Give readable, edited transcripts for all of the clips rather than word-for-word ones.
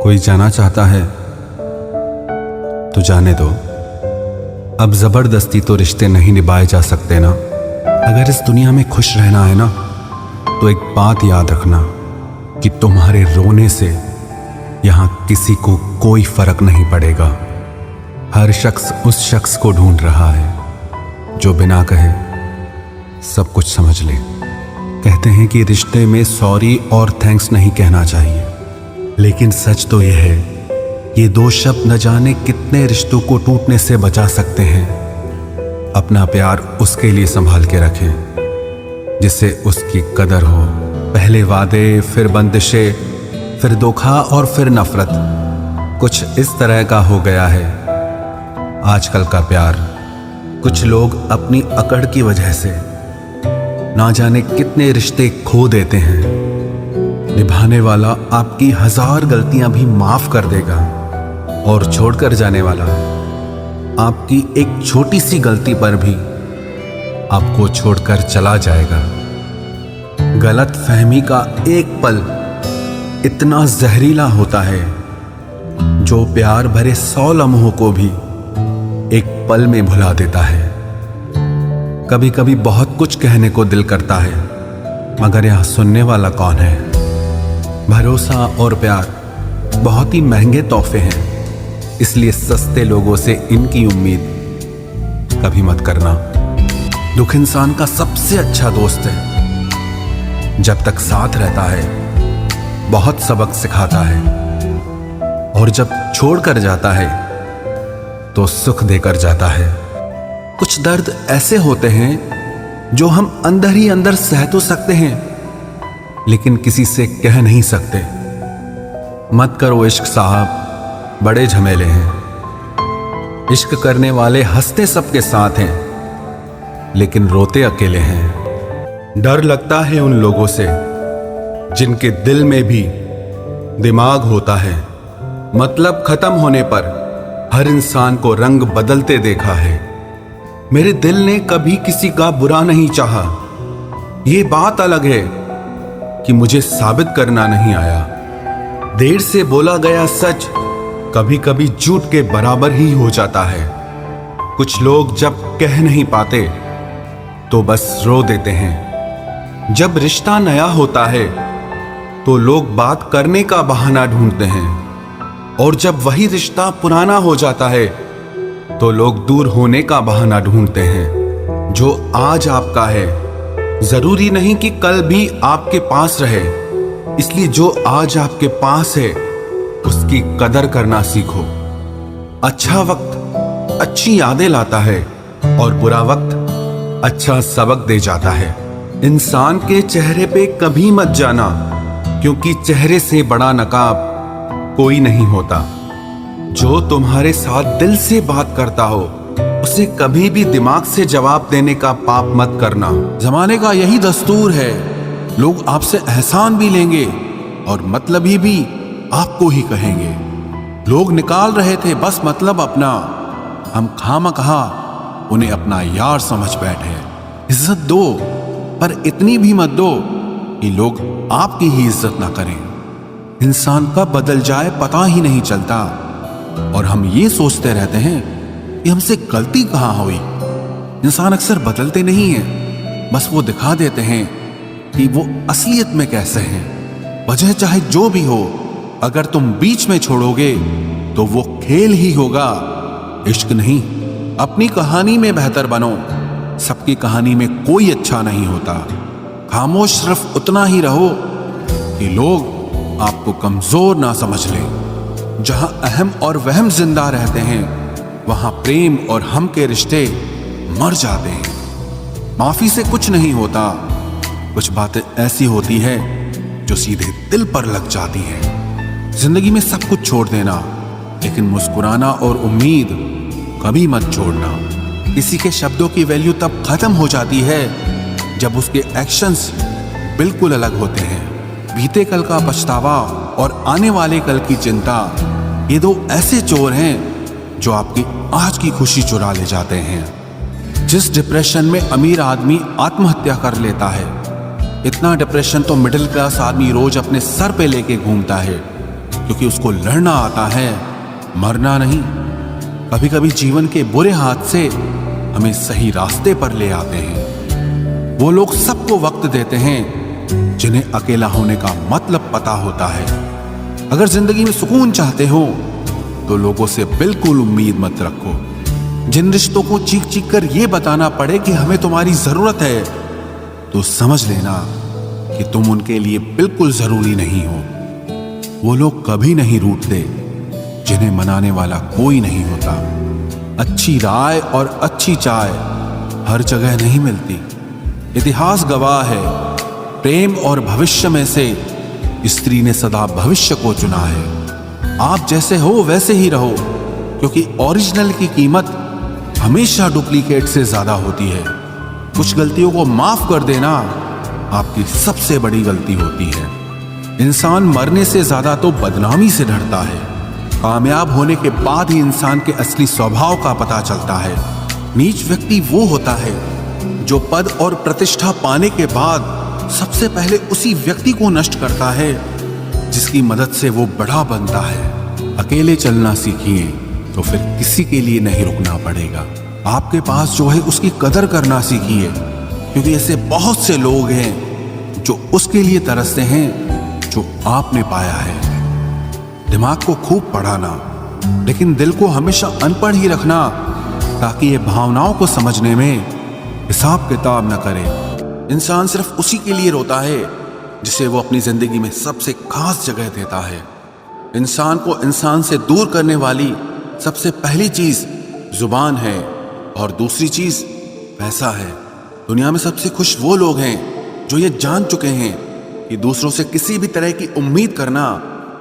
कोई जाना चाहता है तो जाने दो। अब जबरदस्ती तो रिश्ते नहीं निभाए जा सकते ना। अगर इस दुनिया में खुश रहना है ना, तो एक बात याद रखना कि तुम्हारे रोने से यहां किसी को कोई फर्क नहीं पड़ेगा। हर शख्स उस शख्स को ढूंढ रहा है जो बिना कहे सब कुछ समझ ले। कहते हैं कि रिश्ते में सॉरी और थैंक्स नहीं कहना चाहिए, लेकिन सच तो यह है, ये दो शब्द न जाने कितने रिश्तों को टूटने से बचा सकते हैं। अपना प्यार उसके लिए संभाल के रखें जिससे उसकी कदर हो। पहले वादे, फिर बंदिशें, फिर धोखा और फिर नफरत, कुछ इस तरह का हो गया है आजकल का प्यार। कुछ लोग अपनी अकड़ की वजह से ना जाने कितने रिश्ते खो देते हैं। निभाने वाला आपकी 1000 गलतियां भी माफ कर देगा और छोड़कर जाने वाला आपकी एक छोटी सी गलती पर भी आपको छोड़कर चला जाएगा। गलत फहमी का एक पल इतना जहरीला होता है जो प्यार भरे 100 लम्हों को भी एक पल में भुला देता है। कभी कभी बहुत कुछ कहने को दिल करता है, मगर यह सुनने वाला कौन है। भरोसा और प्यार बहुत ही महंगे तोहफे हैं, इसलिए सस्ते लोगों से इनकी उम्मीद कभी मत करना। दुख इंसान का सबसे अच्छा दोस्त है। जब तक साथ रहता है बहुत सबक सिखाता है, और जब छोड़कर जाता है तो सुख देकर जाता है। कुछ दर्द ऐसे होते हैं जो हम अंदर ही अंदर सह तो सकते हैं, लेकिन किसी से कह नहीं सकते। मत करो इश्क साहब, बड़े झमेले हैं। इश्क करने वाले हंसते सबके साथ हैं, लेकिन रोते अकेले हैं। डर लगता है उन लोगों से जिनके दिल में भी दिमाग होता है। मतलब खत्म होने पर हर इंसान को रंग बदलते देखा है। मेरे दिल ने कभी किसी का बुरा नहीं चाहा। ये बात अलग है कि मुझे साबित करना नहीं आया। देर से बोला गया सच कभी कभी झूठ के बराबर ही हो जाता है। कुछ लोग जब कह नहीं पाते तो बस रो देते हैं। जब रिश्ता नया होता है तो लोग बात करने का बहाना ढूंढते हैं, और जब वही रिश्ता पुराना हो जाता है तो लोग दूर होने का बहाना ढूंढते हैं। जो आज आपका है जरूरी नहीं कि कल भी आपके पास रहे, इसलिए जो आज आपके पास है उसकी कदर करना सीखो। अच्छा वक्त अच्छी यादें लाता है और बुरा वक्त अच्छा सबक दे जाता है। इंसान के चेहरे पे कभी मत जाना, क्योंकि चेहरे से बड़ा नकाब कोई नहीं होता। जो तुम्हारे साथ दिल से बात करता हो उसे कभी भी दिमाग से जवाब देने का पाप मत करना। जमाने का यही दस्तूर है, लोग आपसे एहसान भी लेंगे और मतलबी भी आपको ही कहेंगे। लोग निकाल रहे थे बस मतलब अपना, हम खामखा उन्हें अपना यार समझ बैठे। इज्जत दो, पर इतनी भी मत दो कि लोग आपकी ही इज्जत ना करें। इंसान कब बदल जाए पता ही नहीं चलता, और हम ये सोचते रहते हैं कि हमसे गलती कहाँ हुई। इंसान अक्सर बदलते नहीं हैं, बस वो दिखा देते हैं कि वो असलियत में कैसे हैं। वजह चाहे जो भी हो, अगर तुम बीच में छोड़ोगे तो वो खेल ही होगा, इश्क नहीं। अपनी कहानी में बेहतर बनो, सबकी कहानी में कोई अच्छा नहीं होता। खामोश सिर्फ उतना ही रहो कि लोग आपको कमजोर ना समझ लें। जहां अहम और वहम जिंदा रहते हैं वहां प्रेम और हम के रिश्ते मर जाते हैं। माफी से कुछ नहीं होता, कुछ बातें ऐसी होती है जो सीधे दिल पर लग जाती है। जिंदगी में सब कुछ छोड़ देना, लेकिन मुस्कुराना और उम्मीद कभी मत छोड़ना। किसी के शब्दों की वैल्यू तब खत्म हो जाती है जब उसके एक्शंस बिल्कुल अलग होते हैं। बीते कल का पछतावा और आने वाले कल की चिंता, ये दो ऐसे चोर हैं जो आपकी आज की खुशी चुरा ले जाते हैं। जिस डिप्रेशन में अमीर आदमी आत्महत्या कर लेता है, इतना डिप्रेशन तो मिडिल क्लास आदमी रोज अपने सर पे लेके घूमता है। क्योंकि उसको लड़ना आता है, मरना नहीं। कभी कभी जीवन के बुरे हाथ से हमें सही रास्ते पर ले आते हैं। वो लोग सबको वक्त देते हैं जिन्हें अकेला होने का मतलब पता होता है। अगर जिंदगी में सुकून चाहते हो तो लोगों से बिल्कुल उम्मीद मत रखो। जिन रिश्तों को चीख चीख कर यह बताना पड़े कि हमें तुम्हारी जरूरत है, तो समझ लेना कि तुम उनके लिए बिल्कुल जरूरी नहीं हो। वो लोग कभी नहीं रूठते जिन्हें मनाने वाला कोई नहीं होता। अच्छी राय और अच्छी चाय हर जगह नहीं मिलती। इतिहास गवाह है, प्रेम और भविष्य में से स्त्री ने सदा भविष्य को चुना है। आप जैसे हो वैसे ही रहो, क्योंकि ओरिजिनल की कीमत हमेशा डुप्लीकेट से ज्यादा होती है। कुछ गलतियों को माफ कर देना आपकी सबसे बड़ी गलती होती है। इंसान मरने से ज्यादा तो बदनामी से डरता है। कामयाब होने के बाद ही इंसान के असली स्वभाव का पता चलता है। नीच व्यक्ति वो होता है जो पद और प्रतिष्ठा पाने के बाद सबसे पहले उसी व्यक्ति को नष्ट करता है जिसकी मदद से वो बड़ा बनता है। अकेले चलना सीखिए तो फिर किसी के लिए नहीं रुकना पड़ेगा। आपके पास जो है उसकी कदर करना सीखिए, क्योंकि ऐसे बहुत से लोग हैं जो उसके लिए तरसते हैं जो आपने पाया है। दिमाग को खूब पढ़ाना, लेकिन दिल को हमेशा अनपढ़ ही रखना, ताकि ये भावनाओं को समझने में हिसाब किताब न करे। इंसान सिर्फ उसी के लिए रोता है जिसे वो अपनी जिंदगी में सबसे खास जगह देता है। इंसान को इंसान से दूर करने वाली सबसे पहली चीज जुबान है और दूसरी चीज पैसा है। दुनिया में सबसे खुश वो लोग हैं जो ये जान चुके हैं कि दूसरों से किसी भी तरह की उम्मीद करना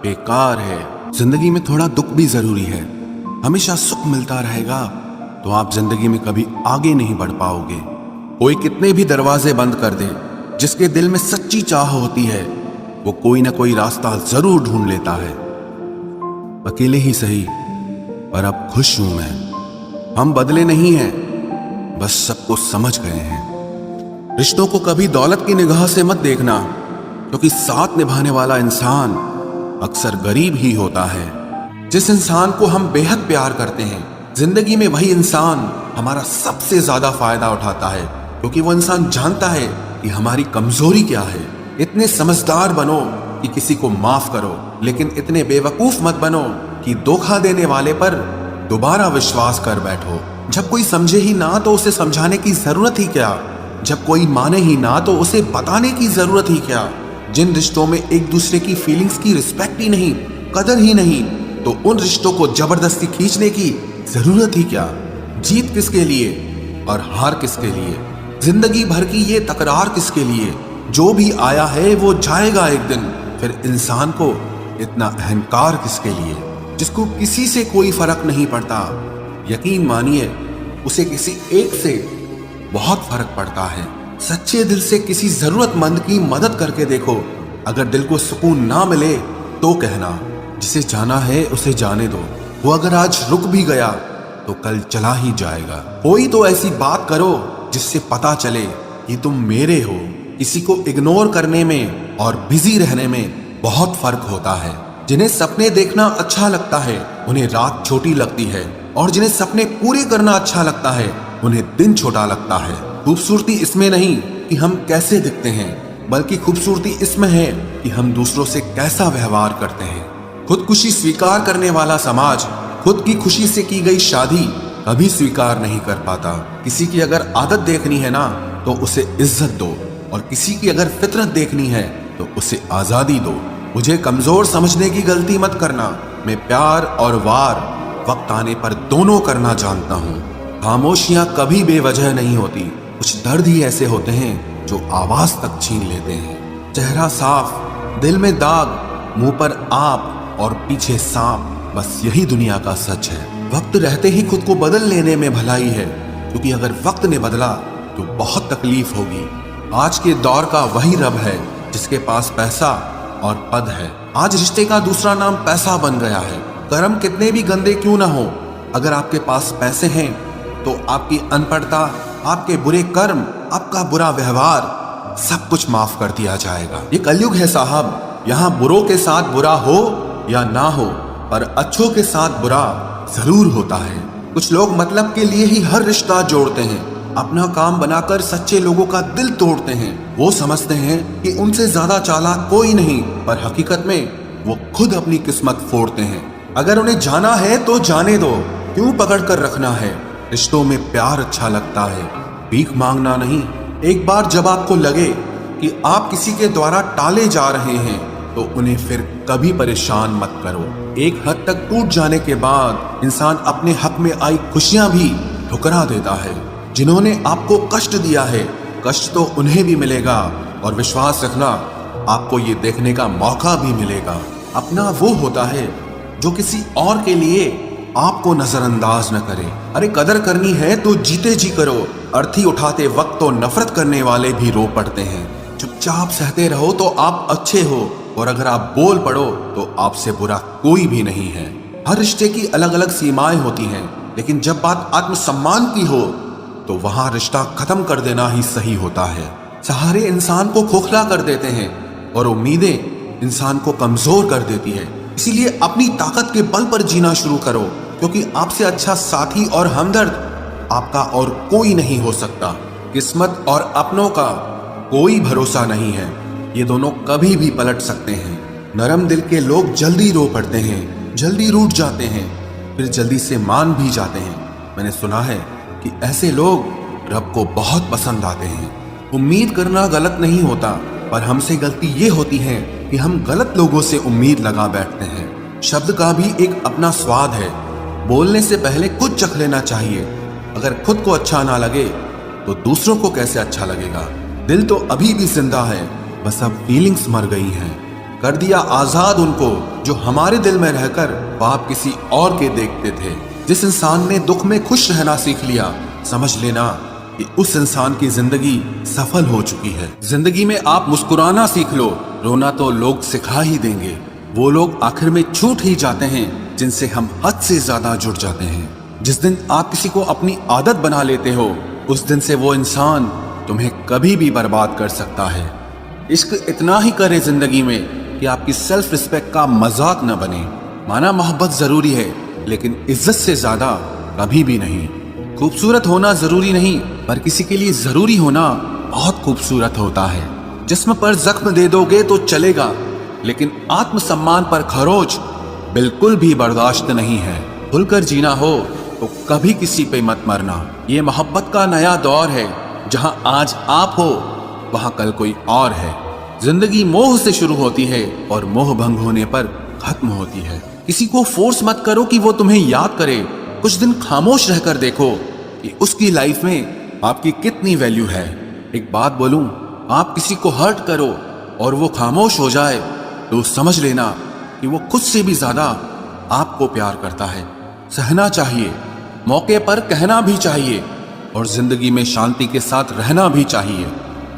बेकार है। जिंदगी में थोड़ा दुख भी जरूरी है। हमेशा सुख मिलता रहेगा तो आप जिंदगी में कभी आगे नहीं बढ़ पाओगे। कोई कितने भी दरवाजे बंद कर दे, जिसके दिल में सच्ची चाह होती है वो कोई ना कोई रास्ता जरूर ढूंढ लेता है। अकेले ही सही, पर अब खुश हूं मैं। हम बदले नहीं हैं, बस सबको समझ गए हैं। रिश्तों को कभी दौलत की निगाह से मत देखना, क्योंकि साथ निभाने वाला इंसान अक्सर गरीब ही होता है। जिस इंसान को हम बेहद प्यार करते हैं, जिंदगी में वही इंसान हमारा सबसे ज्यादा फायदा उठाता है, क्योंकि वो इंसान जानता है कि हमारी कमजोरी क्या है। इतने समझदार बनो कि किसी को माफ करो, लेकिन इतने बेवकूफ मत बनो कि धोखा देने वाले पर दोबारा विश्वास कर बैठो। जब कोई समझे ही ना तो उसे समझाने की जरूरत ही क्या। जब कोई माने ही ना तो उसे बताने की जरूरत ही क्या। जिन रिश्तों में एक दूसरे की फीलिंग्स की रिस्पेक्ट ही नहीं, कदर ही नहीं, तो उन रिश्तों को जबरदस्ती खींचने की जरूरत ही क्या। जीत किसके लिए और हार किसके लिए? जिंदगी भर की ये तकरार किसके लिए? जो भी आया है वो जाएगा एक दिन। फिर इंसान को इतना अहंकार किसके लिए, जिसको किसी से कोई फर्क नहीं पड़ता? यकीन मानिए, उसे किसी एक से बहुत फर्क पड़ता है। सच्चे दिल से किसी जरूरतमंद की मदद करके देखो। अगर दिल को सुकून ना मिले तो कहना, जिसे जाना है उसे जाने दो। वो अगर आज रुक भी गया तो कल चला ही जाएगा। कोई तो ऐसी बात करो जिससे पता चले कि तुम मेरे हो। किसी को इग्नोर करने में और बिजी रहने में बहुत फर्क होता है। जिन्हें सपने देखना अच्छा लगता है उन्हें रात छोटी लगती है, और जिन्हें सपने पूरे करना अच्छा लगता है उन्हें दिन छोटा लगता है। खूबसूरती इसमें नहीं कि हम कैसे दिखते हैं, बल्कि खूबसूरती इसमें है कि हम दूसरों से कैसा व्यवहार करते हैं। खुदकुशी स्वीकार करने वाला समाज खुद की खुशी से की गई शादी कभी स्वीकार नहीं कर पाता। किसी की अगर आदत देखनी है ना तो उसे इज्जत दो, और किसी की अगर फितरत देखनी है तो उसे आजादी दो। मुझे कमजोर समझने की गलती मत करना। मैं प्यार और वार वक्त आने पर दोनों करना जानता हूँ। खामोशियां कभी बेवजह नहीं होती। कुछ दर्द ही ऐसे होते हैं जो आवाज तक छीन लेते हैं। चेहरा साफ, दिल में दाग, मुंह पर आप और पीछे सांप, बस यही दुनिया का सच है। वक्त रहते ही खुद को बदल लेने में भलाई है, क्योंकि अगर वक्त ने बदला तो बहुत तकलीफ होगी। आज के दौर का वही रब है जिसके पास पैसा और पद है। आज रिश्ते का दूसरा नाम पैसा बन गया है। कर्म कितने भी गंदे क्यों ना हो, अगर आपके पास पैसे हैं तो आपकी अनपढ़ता, आपके बुरे कर्म, आपका बुरा व्यवहार सब कुछ माफ कर दिया जाएगा। ये कलयुग है साहब, यहाँ बुरों के साथ बुरा हो या ना हो, पर अच्छों के साथ बुरा जरूर होता है। कुछ लोग मतलब के लिए ही हर रिश्ता जोड़ते हैं, अपना काम बनाकर सच्चे लोगों का दिल तोड़ते हैं। वो समझते हैं कि उनसे ज्यादा चालाक कोई नहीं, पर हकीकत में वो खुद अपनी किस्मत फोड़ते हैं। अगर उन्हें जाना है तो जाने दो, क्यों पकड़ कर रखना है। रिश्तों में प्यार अच्छा लगता है, भीख मांगना नहीं। एक बार जब आपको लगे कि आप किसी के द्वारा टाले जा रहे हैं तो उन्हें फिर कभी परेशान मत करो। एक हद तक टूट जाने के बाद इंसान अपने हक में आई खुशियां भी ठुकरा देता है। जिन्होंने आपको कष्ट दिया है, कष्ट तो उन्हें भी मिलेगा, और विश्वास रखना आपको ये देखने का मौका भी मिलेगा। अपना वो होता है जो किसी और के लिए आपको नजरअंदाज न करे। अरे कदर करनी है तो जीते जी करो। अर्थी उठाते वक्त तो नफरत करने वाले भी रो पड़ते हैं। चुपचाप सहते रहो तो आप अच्छे हो, और अगर आप बोल पड़ो तो आपसे बुरा कोई भी नहीं है। हर रिश्ते की अलग अलग सीमाएं होती हैं, लेकिन जब बात आत्मसम्मान की हो तो वहां रिश्ता खत्म कर देना ही सही होता है। सहारे इंसान को खोखला कर देते हैं और उम्मीदें इंसान को कमजोर कर देती है। इसीलिए अपनी ताकत के बल पर जीना शुरू करो, क्योंकि आपसे अच्छा साथी और हमदर्द आपका और कोई नहीं हो सकता। किस्मत और अपनों का कोई भरोसा नहीं है, ये दोनों कभी भी पलट सकते हैं। नरम दिल के लोग जल्दी रो पड़ते हैं, जल्दी रूठ जाते हैं, फिर जल्दी से मान भी जाते हैं। मैंने सुना है कि ऐसे लोग रब को बहुत पसंद आते हैं। उम्मीद करना गलत नहीं होता, पर हमसे गलती ये होती है कि हम गलत लोगों से उम्मीद लगा बैठते हैं। शब्द का भी एक अपना स्वाद है, बोलने से पहले कुछ चख लेना चाहिए। अगर खुद को अच्छा ना लगे तो दूसरों को कैसे अच्छा लगेगा। दिल तो अभी भी जिंदा है, बस अब फीलिंग्स मर गई हैं। कर दिया आजाद उनको जो हमारे दिल में रहकर ख्वाब किसी और के देखते थे। जिस इंसान ने दुख में खुश रहना सीख लिया, समझ लेना कि उस इंसान की जिंदगी सफल हो चुकी है। जिंदगी में आप मुस्कुराना सीख लो, रोना तो लोग सिखा ही देंगे। वो लोग आखिर में छूट ही जाते हैं जिनसे हम हद से ज्यादा जुड़ जाते हैं। जिस दिन आप किसी को अपनी आदत बना लेते हो, उस दिन से वो इंसान तुम्हें कभी भी बर्बाद कर सकता है। इश्क इतना ही करे जिंदगी में कि आपकी सेल्फ रिस्पेक्ट का मजाक न बने। माना मोहब्बत जरूरी है, लेकिन इज्जत से ज्यादा कभी भी नहीं। खूबसूरत होना जरूरी नहीं, पर किसी के लिए जरूरी होना बहुत खूबसूरत होता है। जिस्म पर जख्म दे दोगे तो चलेगा, लेकिन आत्मसम्मान पर खरोच बिल्कुल भी बर्दाश्त नहीं है। खुलकर जीना हो तो कभी किसी पे मत मरना। ये मोहब्बत का नया दौर है, जहां आज आप हो वहां कल कोई और है। जिंदगी मोह से शुरू होती है और मोह भंग होने पर खत्म होती है। किसी को फोर्स मत करो कि वो तुम्हें याद करे। कुछ दिन खामोश रहकर देखो कि उसकी लाइफ में आपकी कितनी वैल्यू है। एक बात बोलूं, आप किसी को हर्ट करो और वो खामोश हो जाए तो समझ लेना कि वो खुद से भी ज्यादा आपको प्यार करता है। सहना चाहिए, मौके पर कहना भी चाहिए, और जिंदगी में शांति के साथ रहना भी चाहिए।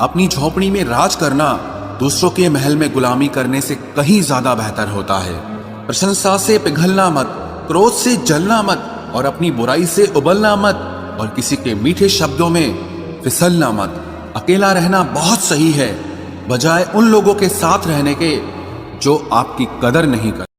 अपनी झोपड़ी में राज करना दूसरों के महल में गुलामी करने से कहीं ज्यादा बेहतर होता है। प्रशंसा से पिघलना मत, क्रोध से जलना मत, और अपनी बुराई से उबलना मत, और किसी के मीठे शब्दों में फिसलना मत। अकेला रहना बहुत सही है, बजाय उन लोगों के साथ रहने के जो आपकी कदर नहीं करते।